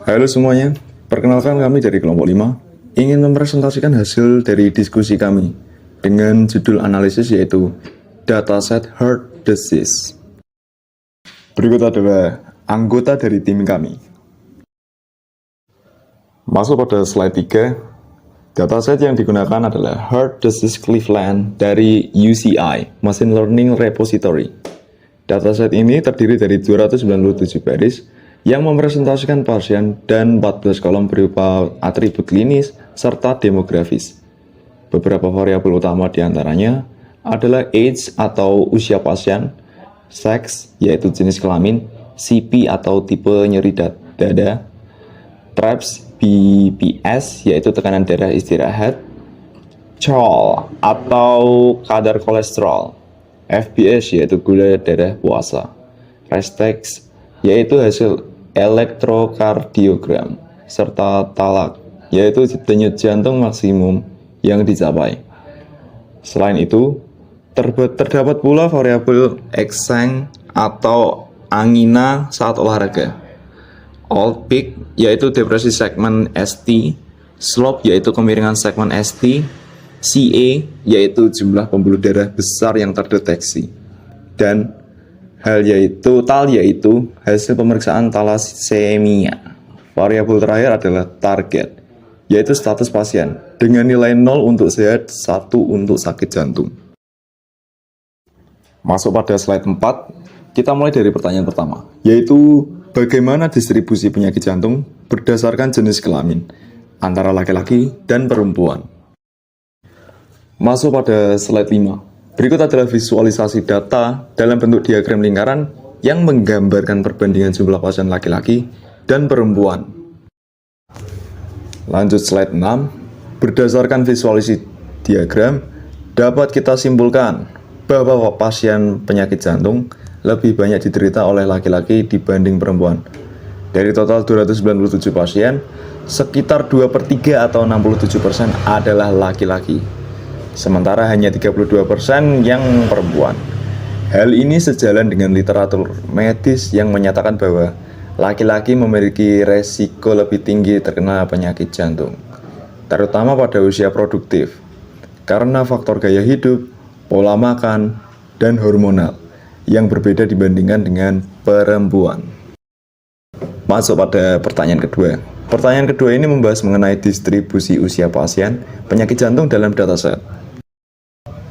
Halo semuanya, perkenalkan kami dari kelompok 5 ingin mempresentasikan hasil dari diskusi kami dengan judul analisis yaitu Dataset Heart Disease. Berikut adalah anggota dari tim kami. Masuk pada slide 3, dataset yang digunakan adalah Heart Disease Cleveland dari UCI, Machine Learning Repository. Dataset ini terdiri dari 297 baris yang mempresentasikan pasien dan 14 kolom berupa atribut klinis serta demografis. Beberapa variabel utama diantaranya adalah age atau usia pasien, seks yaitu jenis kelamin, CP atau tipe nyeri dada, TRAPS BPS yaitu tekanan darah istirahat, CHOL atau kadar kolesterol, FBS yaitu gula darah puasa, Restex yaitu hasil elektrokardiogram, serta talak yaitu denyut jantung maksimum yang dicapai. Selain itu, terdapat pula variabel exang atau angina saat olahraga, alt peak yaitu depresi segmen ST, slope yaitu kemiringan segmen ST, CA yaitu jumlah pembuluh darah besar yang terdeteksi, dan tal yaitu hasil pemeriksaan talasemia. Variabel terakhir adalah target, yaitu status pasien dengan nilai 0 untuk sehat, 1 untuk sakit jantung. Masuk pada slide 4, kita mulai dari pertanyaan pertama, yaitu bagaimana distribusi penyakit jantung berdasarkan jenis kelamin antara laki-laki dan perempuan. Masuk pada slide 5. Berikut adalah visualisasi data dalam bentuk diagram lingkaran yang menggambarkan perbandingan jumlah pasien laki-laki dan perempuan. Lanjut slide 6. Berdasarkan visualisasi diagram, dapat kita simpulkan bahwa pasien penyakit jantung lebih banyak diderita oleh laki-laki dibanding perempuan. Dari total 297 pasien, sekitar 2/3 atau 67% adalah laki-laki, sementara hanya 32% yang perempuan. Hal ini sejalan dengan literatur medis yang menyatakan bahwa laki-laki memiliki resiko lebih tinggi terkena penyakit jantung, terutama pada usia produktif, karena faktor gaya hidup, pola makan, dan hormonal yang berbeda dibandingkan dengan perempuan. Masuk pada pertanyaan kedua. Pertanyaan kedua ini membahas mengenai distribusi usia pasien penyakit jantung dalam dataset.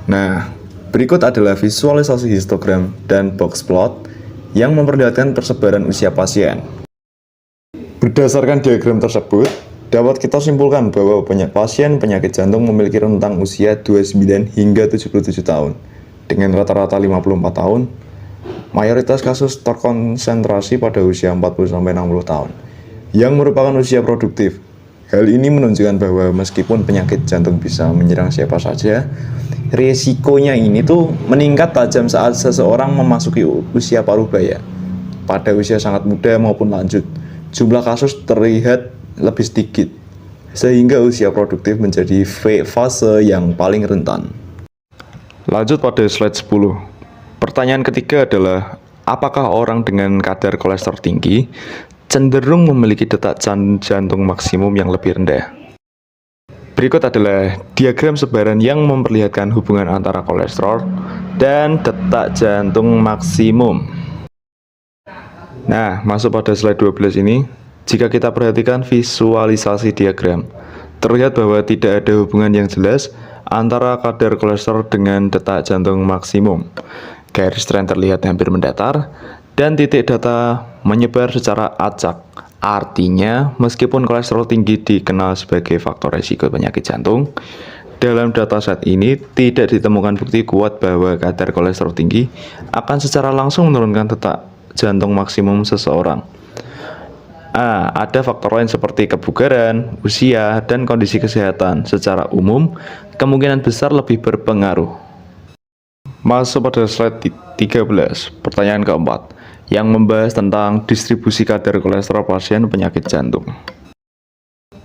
Nah, berikut adalah visualisasi histogram dan box plot yang memperlihatkan persebaran usia pasien. Berdasarkan diagram tersebut, dapat kita simpulkan bahwa pasien penyakit jantung memiliki rentang usia 29 hingga 77 tahun, dengan rata-rata 54 tahun. Mayoritas kasus terkonsentrasi pada usia 40-60 tahun, yang merupakan usia produktif. Hal ini menunjukkan bahwa meskipun penyakit jantung bisa menyerang siapa saja, risikonya ini tuh meningkat tajam saat seseorang memasuki usia parubaya. Pada usia sangat muda maupun lanjut, jumlah kasus terlihat lebih sedikit, sehingga usia produktif menjadi fase yang paling rentan. Lanjut pada slide 10. Pertanyaan ketiga adalah, apakah orang dengan kadar kolesterol tinggi cenderung memiliki detak jantung maksimum yang lebih rendah? Berikut adalah diagram sebaran yang memperlihatkan hubungan antara kolesterol dan detak jantung maksimum. Nah, masuk pada slide 12 ini, jika kita perhatikan visualisasi diagram, terlihat bahwa tidak ada hubungan yang jelas antara kadar kolesterol dengan detak jantung maksimum. Garis tren terlihat hampir mendatar, dan titik data menyebar secara acak. Artinya, meskipun kolesterol tinggi dikenal sebagai faktor risiko penyakit jantung, dalam dataset ini tidak ditemukan bukti kuat bahwa kadar kolesterol tinggi akan secara langsung menurunkan detak jantung maksimum seseorang. Ada faktor lain seperti kebugaran, usia, dan kondisi kesehatan secara umum kemungkinan besar lebih berpengaruh. Masuk pada slide 13, pertanyaan keempat, yang membahas tentang distribusi kadar kolesterol pasien penyakit jantung.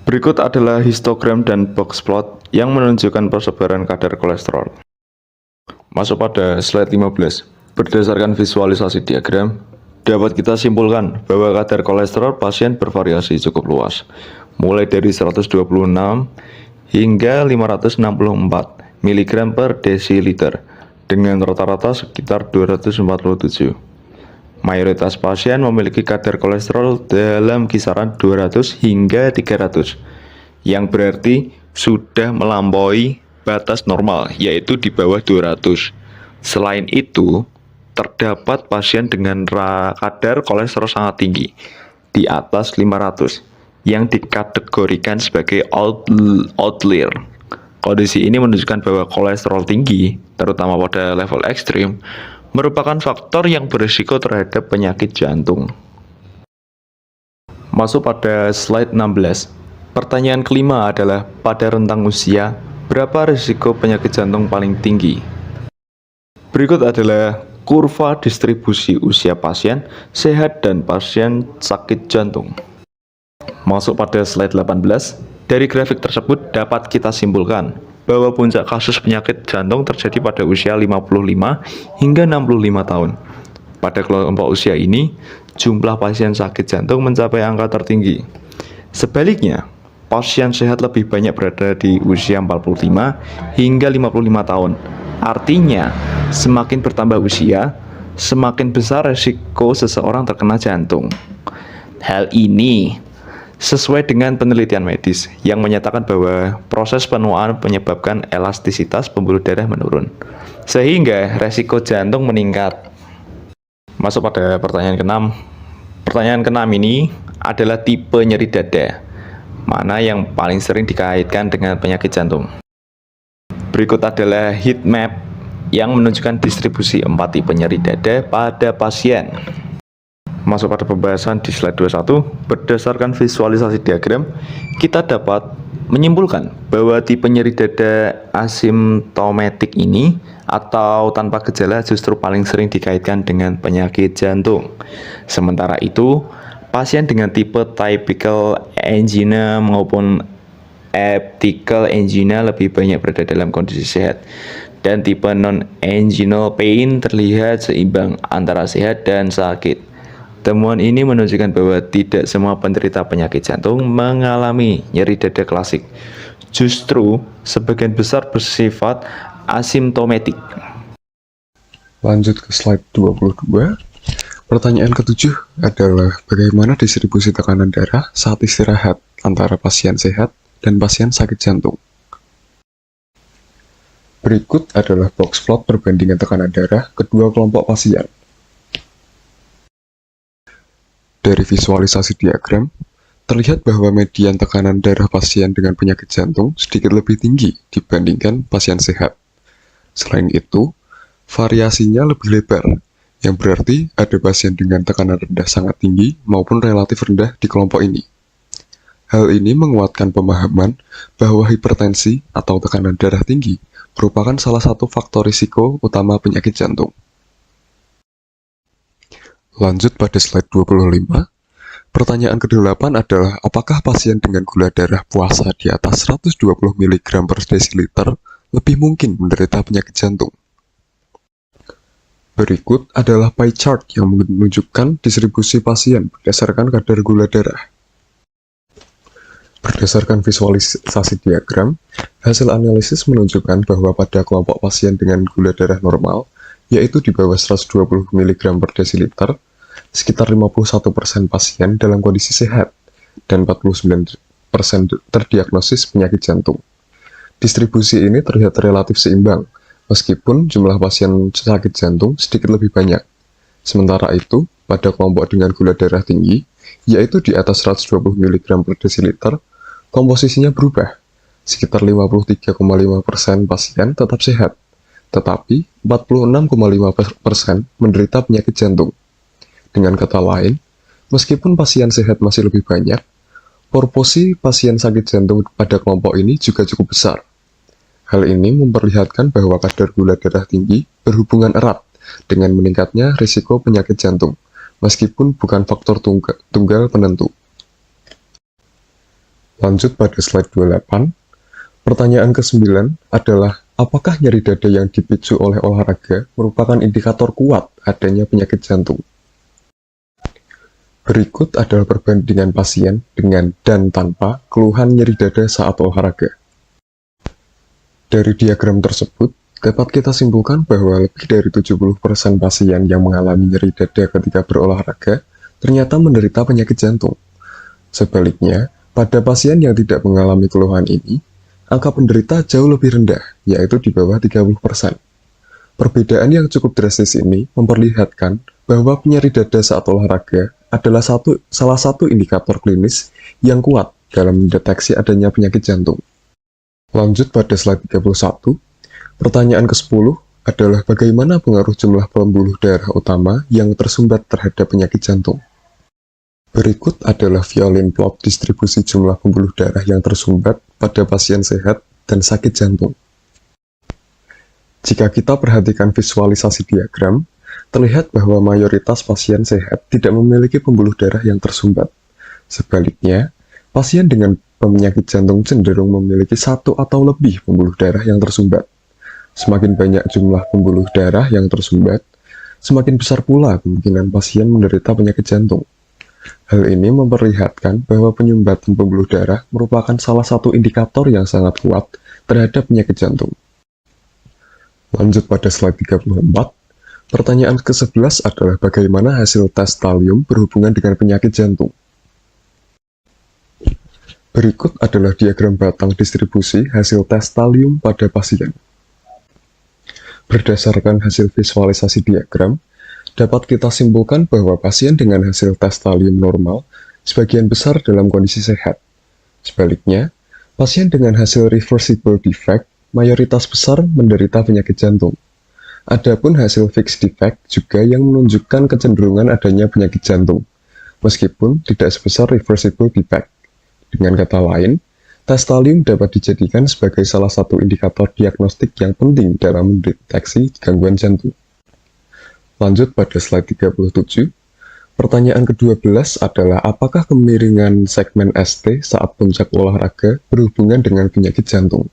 Berikut adalah histogram dan box plot yang menunjukkan persebaran kadar kolesterol. Masuk pada slide 15. Berdasarkan visualisasi diagram, dapat kita simpulkan bahwa kadar kolesterol pasien bervariasi cukup luas, mulai dari 126 hingga 564 mg per desiliter, dengan rata-rata sekitar 247. Mayoritas pasien memiliki kadar kolesterol dalam kisaran 200 hingga 300, yang berarti sudah melampaui batas normal, yaitu di bawah 200. Selain itu, terdapat pasien dengan kadar kolesterol sangat tinggi, di atas 500, yang dikategorikan sebagai outlier. Kondisi ini menunjukkan bahwa kolesterol tinggi, terutama pada level ekstrim, merupakan faktor yang berisiko terhadap penyakit jantung. Masuk pada slide 16. Pertanyaan kelima adalah, pada rentang usia, berapa risiko penyakit jantung paling tinggi? Berikut adalah kurva distribusi usia pasien sehat dan pasien sakit jantung. Masuk pada slide 18. Dari grafik tersebut dapat kita simpulkan bahwa puncak kasus penyakit jantung terjadi pada usia 55 hingga 65 tahun. Pada kelompok usia ini, jumlah pasien sakit jantung mencapai angka tertinggi. Sebaliknya, pasien sehat lebih banyak berada di usia 45 hingga 55 tahun. Artinya, semakin bertambah usia, semakin besar resiko seseorang terkena jantung. Hal ini sesuai dengan penelitian medis yang menyatakan bahwa proses penuaan menyebabkan elastisitas pembuluh darah menurun, sehingga resiko jantung meningkat. Masuk pada pertanyaan ke-6. Pertanyaan ke-6 ini adalah tipe nyeri dada, mana yang paling sering dikaitkan dengan penyakit jantung. Berikut adalah heat map yang menunjukkan distribusi 4 tipe nyeri dada pada pasien. Masuk pada pembahasan di slide 21. Berdasarkan visualisasi diagram, kita dapat menyimpulkan bahwa tipe nyeri dada asimptomatik ini atau tanpa gejala justru paling sering dikaitkan dengan penyakit jantung. Sementara itu, pasien dengan tipe typical angina maupun atypical angina lebih banyak berada dalam kondisi sehat, dan tipe non-anginal pain terlihat seimbang antara sehat dan sakit. Temuan ini menunjukkan bahwa tidak semua penderita penyakit jantung mengalami nyeri dada klasik. Justru, sebagian besar bersifat asimptomatik. Lanjut ke slide 22. Pertanyaan ke-7 adalah bagaimana distribusi tekanan darah saat istirahat antara pasien sehat dan pasien sakit jantung. Berikut adalah box plot perbandingan tekanan darah kedua kelompok pasien. Dari visualisasi diagram, terlihat bahwa median tekanan darah pasien dengan penyakit jantung sedikit lebih tinggi dibandingkan pasien sehat. Selain itu, variasinya lebih lebar, yang berarti ada pasien dengan tekanan rendah sangat tinggi maupun relatif rendah di kelompok ini. Hal ini menguatkan pemahaman bahwa hipertensi atau tekanan darah tinggi merupakan salah satu faktor risiko utama penyakit jantung. Lanjut pada slide 25. Pertanyaan ke-8 adalah, apakah pasien dengan gula darah puasa di atas 120 mg per desiliter lebih mungkin menderita penyakit jantung? Berikut adalah pie chart yang menunjukkan distribusi pasien berdasarkan kadar gula darah. Berdasarkan visualisasi diagram, hasil analisis menunjukkan bahwa pada kelompok pasien dengan gula darah normal, yaitu di bawah 120 mg per desiliter, sekitar 51% pasien dalam kondisi sehat, dan 49% terdiagnosis penyakit jantung. Distribusi ini terlihat relatif seimbang, meskipun jumlah pasien sakit jantung sedikit lebih banyak. Sementara itu, pada kelompok dengan gula darah tinggi, yaitu di atas 120 mg per desiliter, komposisinya berubah. Sekitar 53,5% pasien tetap sehat, tetapi 46,5% menderita penyakit jantung. Dengan kata lain, meskipun pasien sehat masih lebih banyak, proporsi pasien sakit jantung pada kelompok ini juga cukup besar. Hal ini memperlihatkan bahwa kadar gula darah tinggi berhubungan erat dengan meningkatnya risiko penyakit jantung, meskipun bukan faktor tunggal penentu. Lanjut pada slide 28. Pertanyaan ke-9 adalah, apakah nyeri dada yang dipicu oleh olahraga merupakan indikator kuat adanya penyakit jantung? Berikut adalah perbandingan pasien dengan dan tanpa keluhan nyeri dada saat olahraga. Dari diagram tersebut, dapat kita simpulkan bahwa lebih dari 70% pasien yang mengalami nyeri dada ketika berolahraga ternyata menderita penyakit jantung. Sebaliknya, pada pasien yang tidak mengalami keluhan ini, angka penderita jauh lebih rendah, yaitu di bawah 30%. Perbedaan yang cukup drastis ini memperlihatkan bahwa nyeri dada saat olahraga adalah salah satu indikator klinis yang kuat dalam mendeteksi adanya penyakit jantung. Lanjut pada slide 31, pertanyaan ke-10 adalah bagaimana pengaruh jumlah pembuluh darah utama yang tersumbat terhadap penyakit jantung. Berikut adalah violin plot distribusi jumlah pembuluh darah yang tersumbat pada pasien sehat dan sakit jantung. Jika kita perhatikan visualisasi diagram, terlihat bahwa mayoritas pasien sehat tidak memiliki pembuluh darah yang tersumbat. Sebaliknya, pasien dengan penyakit jantung cenderung memiliki satu atau lebih pembuluh darah yang tersumbat. Semakin banyak jumlah pembuluh darah yang tersumbat, semakin besar pula kemungkinan pasien menderita penyakit jantung. Hal ini memperlihatkan bahwa penyumbatan pembuluh darah merupakan salah satu indikator yang sangat kuat terhadap penyakit jantung. Lanjut pada slide 34, pertanyaan ke-11 adalah bagaimana hasil tes talium berhubungan dengan penyakit jantung. Berikut adalah diagram batang distribusi hasil tes talium pada pasien. Berdasarkan hasil visualisasi diagram, dapat kita simpulkan bahwa pasien dengan hasil tes talium normal sebagian besar dalam kondisi sehat. Sebaliknya, pasien dengan hasil reversible defect mayoritas besar menderita penyakit jantung. Adapun hasil fixed defect juga yang menunjukkan kecenderungan adanya penyakit jantung, meskipun tidak sebesar reversible defect. Dengan kata lain, tes talium dapat dijadikan sebagai salah satu indikator diagnostik yang penting dalam mendeteksi gangguan jantung. Lanjut pada slide 37, pertanyaan ke-12 adalah apakah kemiringan segmen ST saat puncak olahraga berhubungan dengan penyakit jantung?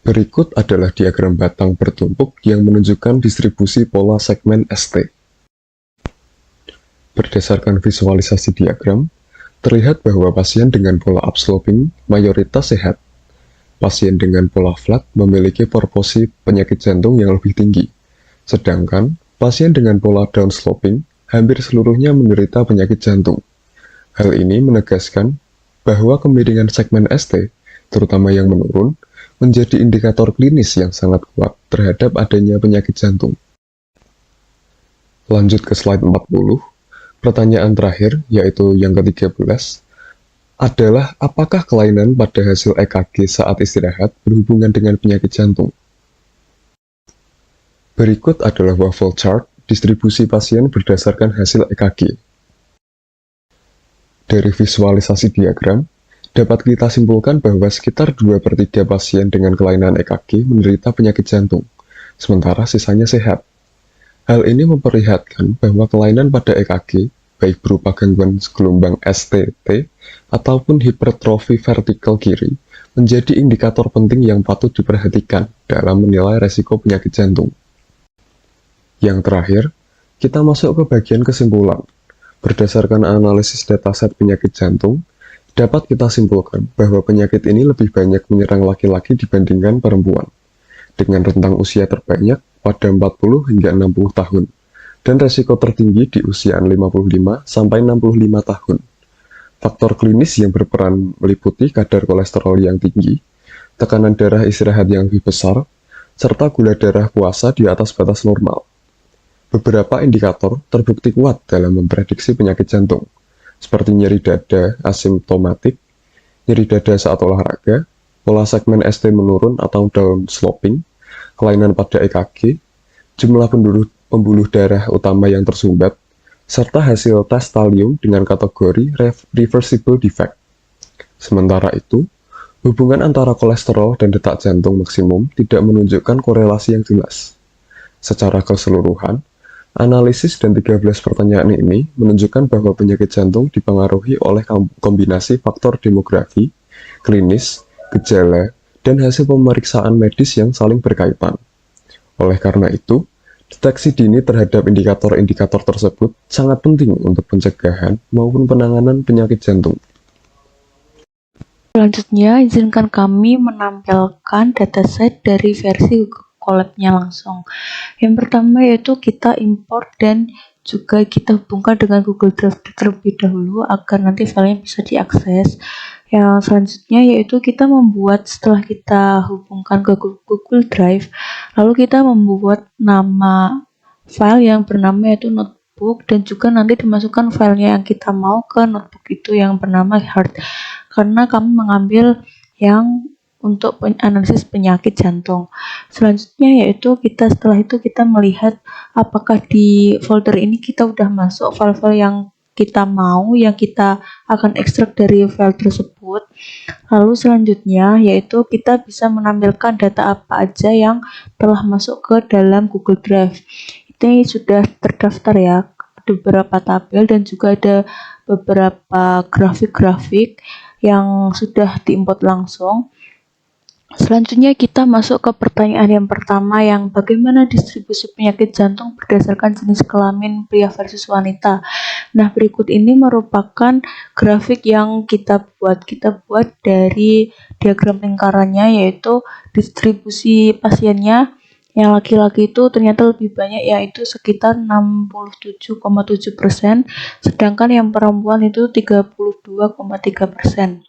Berikut adalah diagram batang bertumpuk yang menunjukkan distribusi pola segmen ST. Berdasarkan visualisasi diagram, terlihat bahwa pasien dengan pola upsloping mayoritas sehat. Pasien dengan pola flat memiliki proporsi penyakit jantung yang lebih tinggi. Sedangkan, pasien dengan pola downsloping hampir seluruhnya menderita penyakit jantung. Hal ini menegaskan bahwa kemiringan segmen ST, terutama yang menurun, menjadi indikator klinis yang sangat kuat terhadap adanya penyakit jantung. Lanjut ke slide 40, pertanyaan terakhir, yaitu yang ke-13, adalah apakah kelainan pada hasil EKG saat istirahat berhubungan dengan penyakit jantung? Berikut adalah waffle chart distribusi pasien berdasarkan hasil EKG. Dari visualisasi diagram, dapat kita simpulkan bahwa sekitar 2/3 pasien dengan kelainan EKG menderita penyakit jantung, sementara sisanya sehat. Hal ini memperlihatkan bahwa kelainan pada EKG, baik berupa gangguan gelombang STT ataupun hipertrofi vertikal kiri, menjadi indikator penting yang patut diperhatikan dalam menilai resiko penyakit jantung. Yang terakhir, kita masuk ke bagian kesimpulan. Berdasarkan analisis dataset penyakit jantung, dapat kita simpulkan bahwa penyakit ini lebih banyak menyerang laki-laki dibandingkan perempuan, dengan rentang usia terbanyak pada 40 hingga 60 tahun, dan resiko tertinggi di usia 55 sampai 65 tahun. Faktor klinis yang berperan meliputi kadar kolesterol yang tinggi, tekanan darah istirahat yang lebih besar, serta gula darah puasa di atas batas normal. Beberapa indikator terbukti kuat dalam memprediksi penyakit jantung, seperti nyeri dada asimptomatik, nyeri dada saat olahraga, pola segmen ST menurun atau downsloping, kelainan pada EKG, jumlah pembuluh darah utama yang tersumbat, serta hasil tes talium dengan kategori reversible defect. Sementara itu, hubungan antara kolesterol dan detak jantung maksimum tidak menunjukkan korelasi yang jelas. Secara keseluruhan, analisis dan 13 pertanyaan ini menunjukkan bahwa penyakit jantung dipengaruhi oleh kombinasi faktor demografi, klinis, gejala, dan hasil pemeriksaan medis yang saling berkaitan. Oleh karena itu, Deteksi dini terhadap indikator-indikator tersebut sangat penting untuk pencegahan maupun penanganan penyakit jantung. Selanjutnya, izinkan kami menampilkan dataset dari versi Google Colab-nya langsung. Yang pertama yaitu kita import dan juga kita hubungkan dengan Google Drive terlebih dahulu agar nanti filenya bisa diakses. Yang selanjutnya yaitu kita membuat, setelah kita hubungkan ke Google Drive, lalu kita membuat nama file yang bernama yaitu notebook, dan juga nanti dimasukkan filenya yang kita mau ke notebook itu yang bernama hard, karena kami mengambil yang untuk analisis penyakit jantung. Selanjutnya yaitu setelah itu kita melihat apakah di folder ini kita udah masuk file-file yang kita mau, yang kita akan ekstrak dari file tersebut. Lalu selanjutnya yaitu kita bisa menampilkan data apa aja yang telah masuk ke dalam Google Drive. Ini sudah terdaftar ya, ada beberapa tabel dan juga ada beberapa grafik-grafik yang sudah diimport langsung. Selanjutnya kita masuk ke pertanyaan yang pertama, yang bagaimana distribusi penyakit jantung berdasarkan jenis kelamin pria versus wanita. Nah, berikut ini merupakan grafik yang kita buat. Kita buat dari diagram lingkarannya, yaitu distribusi pasiennya. Yang laki-laki itu ternyata lebih banyak, yaitu sekitar 67,7%, sedangkan yang perempuan itu 32,3%.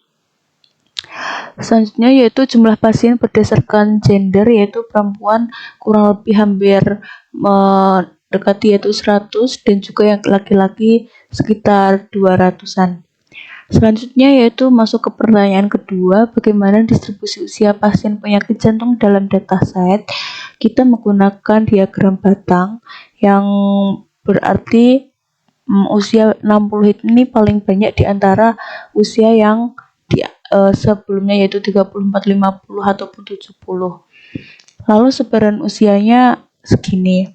Selanjutnya yaitu jumlah pasien berdasarkan gender, yaitu perempuan kurang lebih hampir mendekati yaitu 100, dan juga yang laki-laki sekitar 200-an. Selanjutnya yaitu masuk ke pertanyaan kedua, bagaimana distribusi usia pasien penyakit jantung dalam dataset. Kita menggunakan diagram batang yang berarti usia 60 ini paling banyak di antara usia yang sebelumnya, yaitu 34, 50 ataupun 70. Lalu sebaran usianya segini.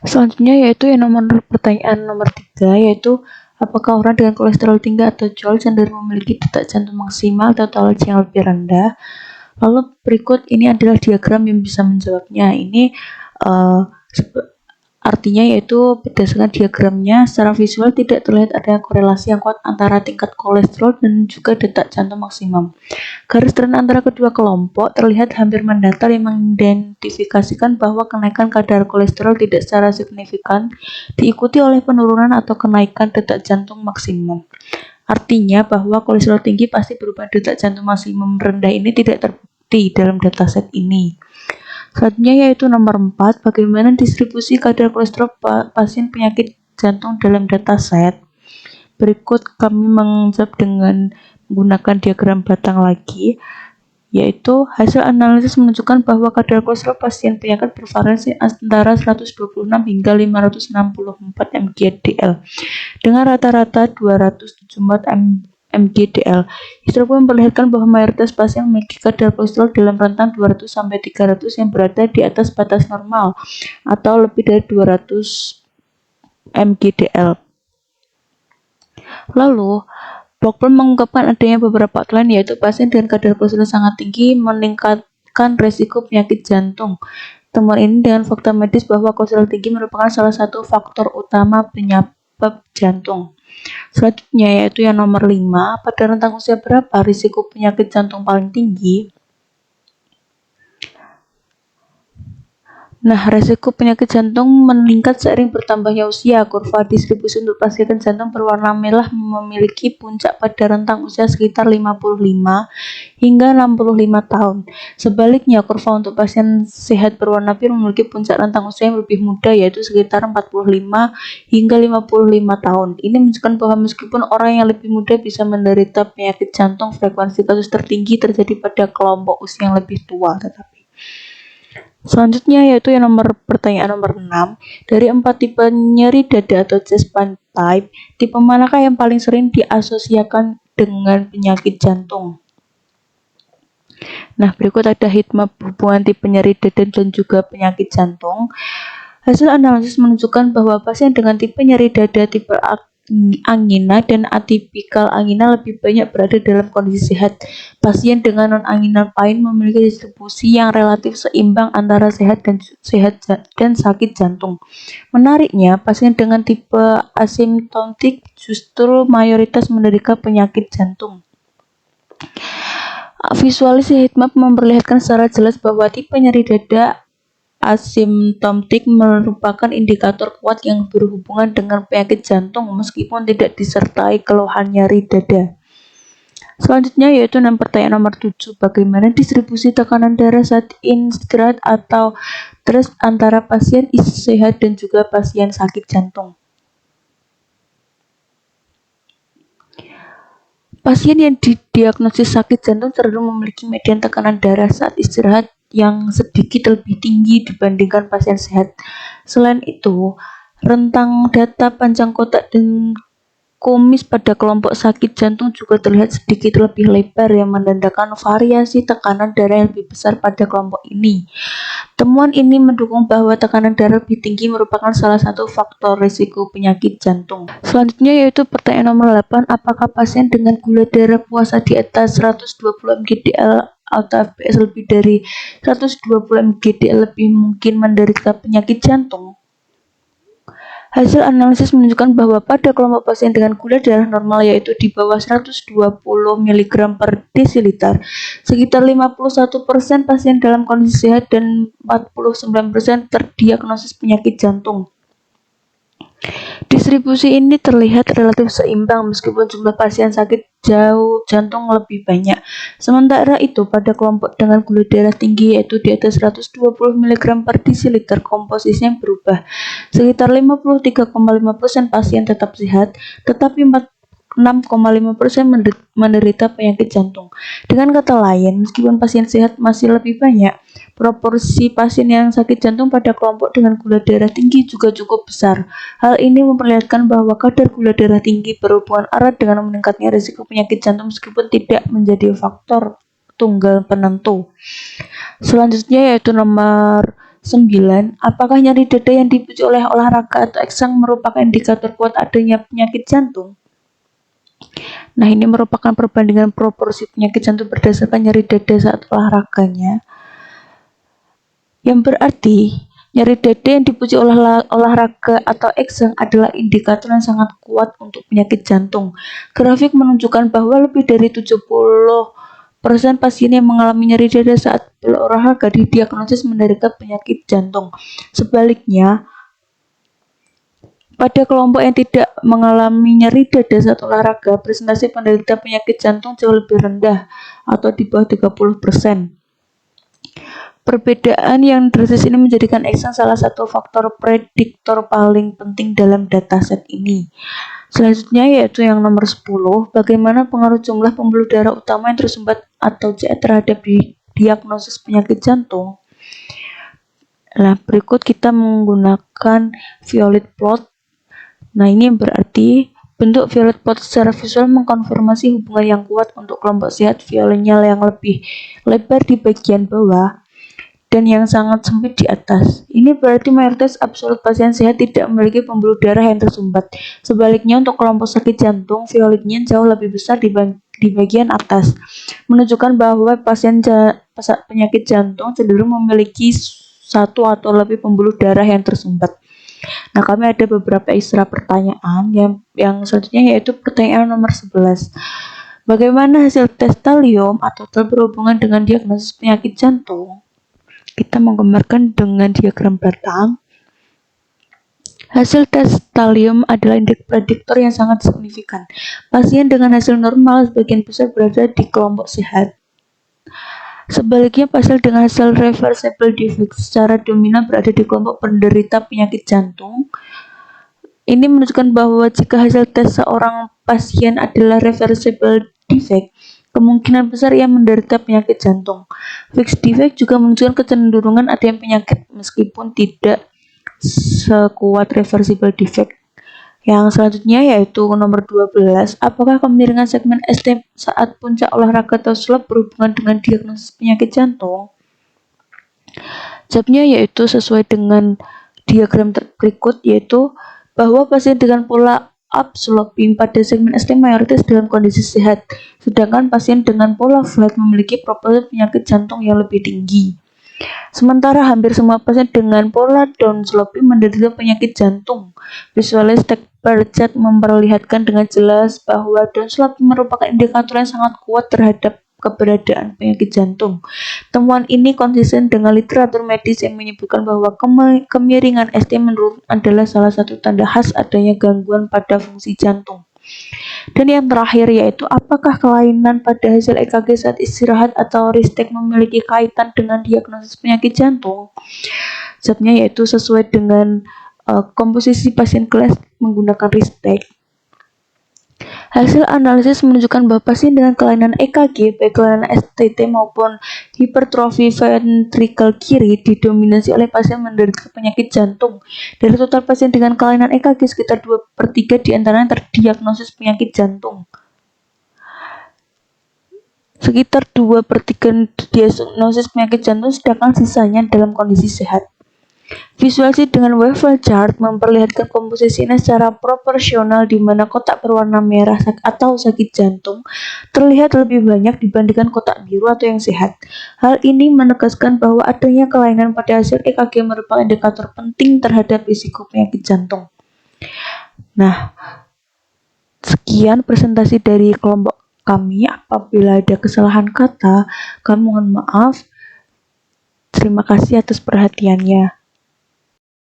Selanjutnya yaitu yang pertanyaan nomor 3, yaitu apakah orang dengan kolesterol tinggi atau jol cenderung memiliki detak jantung maksimal atau toleransi yang lebih rendah. Lalu berikut ini adalah diagram yang bisa menjawabnya. Ini artinya yaitu berdasarkan diagramnya secara visual tidak terlihat adanya korelasi yang kuat antara tingkat kolesterol dan juga detak jantung maksimum. Garis tren antara kedua kelompok terlihat hampir mendatar, yang mengidentifikasikan bahwa kenaikan kadar kolesterol tidak secara signifikan diikuti oleh penurunan atau kenaikan detak jantung maksimum. Artinya bahwa kolesterol tinggi pasti berubah detak jantung maksimum rendah ini tidak terbukti dalam dataset ini. Selanjutnya yaitu nomor 4, bagaimana distribusi kadar kolesterol pasien penyakit jantung dalam dataset. Berikut kami menjawab dengan menggunakan diagram batang lagi, yaitu hasil analisis menunjukkan bahwa kadar kolesterol pasien penyakit bervariasi antara 126 hingga 564 mg/dl dengan rata-rata 274 mg/dl. History memperlihatkan bahwa mayoritas pasien memiliki kadar kolesterol dalam rentang 200 sampai 300 yang berada di atas batas normal atau lebih dari 200 mg/dl. Lalu, Blackburn mengungkapkan adanya beberapa outline, yaitu pasien dengan kadar kolesterol sangat tinggi meningkatkan resiko penyakit jantung. Temuan ini dengan fakta medis bahwa kolesterol tinggi merupakan salah satu faktor utama penyebab jantung. Selanjutnya yaitu yang nomor 5, pada rentang usia berapa risiko penyakit jantung paling tinggi? Nah, risiko penyakit jantung meningkat seiring bertambahnya usia. Kurva distribusi untuk pasien jantung berwarna merah memiliki puncak pada rentang usia sekitar 55 hingga 65 tahun. Sebaliknya, kurva untuk pasien sehat berwarna biru memiliki puncak rentang usia yang lebih muda, yaitu sekitar 45 hingga 55 tahun. Ini menunjukkan bahwa meskipun orang yang lebih muda bisa menderita penyakit jantung, frekuensi kasus tertinggi terjadi pada kelompok usia yang lebih tua. Selanjutnya yaitu yang pertanyaan nomor 6, dari 4 tipe nyeri dada atau chest pain type, tipe manakah yang paling sering diasosiasikan dengan penyakit jantung? Nah, berikut ada heatmap hubungan tipe nyeri dada dan juga penyakit jantung. Hasil analisis menunjukkan bahwa pasien dengan tipe nyeri dada tipe angina dan atipikal angina lebih banyak berada dalam kondisi sehat. Pasien dengan non-anginal pain memiliki distribusi yang relatif seimbang antara sehat dan sakit jantung. Menariknya, pasien dengan tipe asimptomatik justru mayoritas menderita penyakit jantung. Visualisasi heatmap memperlihatkan secara jelas bahwa tipe nyeri dada asimptomatik merupakan indikator kuat yang berhubungan dengan penyakit jantung meskipun tidak disertai keluhan nyeri dada. Selanjutnya yaitu pertanyaan nomor 7. Bagaimana distribusi tekanan darah saat istirahat atau stres antara pasien sehat dan juga pasien sakit jantung? Pasien yang didiagnosis sakit jantung cenderung memiliki median tekanan darah saat istirahat yang sedikit lebih tinggi dibandingkan pasien sehat. Selain itu, rentang data panjang kotak dan kumis pada kelompok sakit jantung juga terlihat sedikit lebih lebar yang menandakan variasi tekanan darah yang lebih besar pada kelompok ini. Temuan ini mendukung bahwa tekanan darah lebih tinggi merupakan salah satu faktor risiko penyakit jantung. Selanjutnya yaitu pertanyaan nomor 8. Apakah pasien dengan gula darah puasa di atas 120 mgdl atau FPS lebih dari 120 mgdl lebih mungkin menderita penyakit jantung? Hasil analisis menunjukkan bahwa pada kelompok pasien dengan gula darah normal yaitu di bawah 120 mg per desiliter, sekitar 51% pasien dalam kondisi sehat dan 49% terdiagnosis penyakit jantung. Distribusi ini terlihat relatif seimbang meskipun jumlah pasien sakit jantung lebih banyak. Sementara itu, pada kelompok dengan gula darah tinggi yaitu di atas 120 mg per desiliter, komposisinya berubah. Sekitar 53,5% pasien tetap sehat, tetapi 6,5% menderita penyakit jantung. Dengan kata lain, meskipun pasien sehat masih lebih banyak, proporsi pasien yang sakit jantung pada kelompok dengan gula darah tinggi juga cukup besar. Hal ini memperlihatkan bahwa kadar gula darah tinggi berhubungan erat dengan meningkatnya risiko penyakit jantung meskipun tidak menjadi faktor tunggal penentu. Selanjutnya yaitu nomor 9. Apakah nyeri dada yang dipicu oleh olahraga atau eksang merupakan indikator kuat adanya penyakit jantung? Nah, ini merupakan perbandingan proporsi penyakit jantung berdasarkan nyeri dada saat olahraganya. Yang berarti, nyeri dada yang dipicu oleh olahraga atau eksang adalah indikator yang sangat kuat untuk penyakit jantung. Grafik menunjukkan bahwa lebih dari 70% pasien yang mengalami nyeri dada saat berolahraga didiagnosis menderita penyakit jantung. Sebaliknya, pada kelompok yang tidak mengalami nyeri dada saat olahraga, presentasi penderita penyakit jantung jauh lebih rendah atau di bawah 30%. Perbedaan yang drastis ini menjadikan eksang salah satu faktor prediktor paling penting dalam dataset ini. Selanjutnya yaitu yang nomor 10, bagaimana pengaruh jumlah pembuluh darah utama yang tersumbat atau CA terhadap diagnosis penyakit jantung. Nah, berikut kita menggunakan violet plot. Nah, ini berarti bentuk violet plot secara visual mengkonfirmasi hubungan yang kuat untuk kelompok sehat, violetnya yang lebih lebar di bagian bawah dan yang sangat sempit di atas. Ini berarti mayoritas absolut pasien sehat tidak memiliki pembuluh darah yang tersumbat. Sebaliknya untuk kelompok sakit jantung, violetnya jauh lebih besar di bagian atas, menunjukkan bahwa pasien penyakit jantung cenderung memiliki satu atau lebih pembuluh darah yang tersumbat. Nah, kami ada beberapa istilah pertanyaan yang selanjutnya yaitu pertanyaan nomor 11. Bagaimana hasil tes talium atau tel berhubungan dengan diagnosis penyakit jantung? Kita menggambarkan dengan diagram batang. Hasil tes talium adalah indeks prediktor yang sangat signifikan. Pasien dengan hasil normal sebagian besar berada di kelompok sehat. Sebaliknya, pasien dengan hasil reversible defect secara dominan berada di kelompok penderita penyakit jantung. Ini menunjukkan bahwa jika hasil tes seorang pasien adalah reversible defect, kemungkinan besar ia menderita penyakit jantung. Fixed defect juga menunjukkan kecenderungan adanya penyakit meskipun tidak sekuat reversible defect. Yang selanjutnya yaitu nomor 12. Apakah kemiringan segmen ST saat puncak olahraga atau slop berhubungan dengan diagnosis penyakit jantung? Jawabnya yaitu sesuai dengan diagram berikut, yaitu bahwa pasien dengan pola upsloping pada segmen ST mayoritas dalam kondisi sehat, sedangkan pasien dengan pola flat memiliki proporsi penyakit jantung yang lebih tinggi. Sementara hampir semua pasien dengan pola downsloping menderita penyakit jantung. Visualis bar chart memperlihatkan dengan jelas bahwa downsloping merupakan indikator yang sangat kuat terhadap keberadaan penyakit jantung. Temuan ini konsisten dengan literatur medis yang menyebutkan bahwa kemiringan ST menurun adalah salah satu tanda khas adanya gangguan pada fungsi jantung. Dan yang terakhir yaitu apakah kelainan pada hasil EKG saat istirahat atau ristek memiliki kaitan dengan diagnosis penyakit jantung? Jawabnya yaitu sesuai dengan komposisi pasien kelas menggunakan ristek. Hasil analisis menunjukkan bahwa pasien dengan kelainan EKG, baik kelainan STT maupun hipertrofi ventrikel kiri, didominasi oleh pasien menderita penyakit jantung. Dari total pasien dengan kelainan EKG, sekitar 2/3 diantaranya terdiagnosis penyakit jantung. Sekitar 2/3 diagnosis penyakit jantung, sedangkan sisanya dalam kondisi sehat. Visualisasi dengan waveform chart memperlihatkan komposisinya secara proporsional di mana kotak berwarna merah atau sakit jantung terlihat lebih banyak dibandingkan kotak biru atau yang sehat. Hal ini menegaskan bahwa adanya kelainan pada hasil EKG merupakan indikator penting terhadap risiko penyakit jantung. Nah, sekian presentasi dari kelompok kami. Apabila ada kesalahan kata, kami mohon maaf. Terima kasih atas perhatiannya.